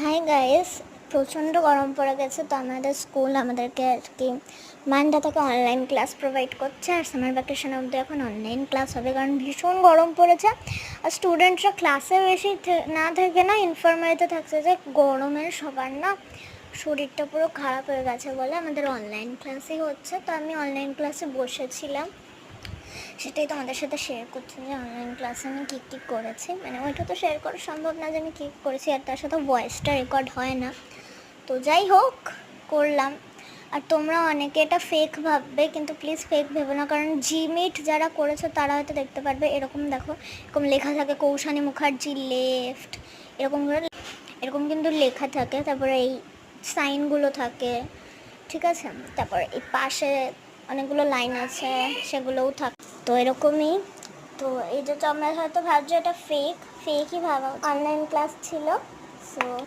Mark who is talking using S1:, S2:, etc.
S1: Hi guys, প্রচণ্ড গরম পড়ে গেছে। তো আমাদের স্কুল আমাদেরকে আর কি মানডে থেকে অনলাইন ক্লাস প্রোভাইড করছে, আর সামার ভ্যাকেশন অবধি এখন অনলাইন ক্লাস হবে, কারণ ভীষণ গরম পড়েছে। আর স্টুডেন্টরা ক্লাসে বেশি না থেকে না ইনফরমালিতে থাকছে যে গরমের সবার না শরীরটা পুরো খারাপ হয়ে গেছে বলে আমাদের অনলাইন ক্লাসই হচ্ছে। তো আমি অনলাইন ক্লাসে বসেছিলাম, সেটাই তোমাদের সাথে শেয়ার করছি যে অনলাইন ক্লাসে আমি কী কী করেছি। মানে ওইটা তো শেয়ার করা সম্ভব না যে আমি কী করেছি, আর তার সাথে ভয়েসটা রেকর্ড হয় না। তো যাই হোক, করলাম। আর তোমরা অনেকে এটা ফেক ভাববে, কিন্তু প্লিজ ফেক ভেবো না, কারণ জিমিট যারা করেছো তারা হয়তো দেখতে পারবে। এরকম দেখো, এরকম লেখা থাকে কৌশানী মুখার্জি লেফট, এরকম করে এরকম কিন্তু লেখা থাকে। তারপরে এই সাইনগুলো থাকে, ঠিক আছে। তারপর এই পাশে অনেকগুলো লাইন আছে, সেগুলোও থাকে। তো এরকমই। তো এই যে তোমরা হয়তো ভাবছো এটা ফেকই ভাবা, অনলাইন ক্লাস ছিল। সো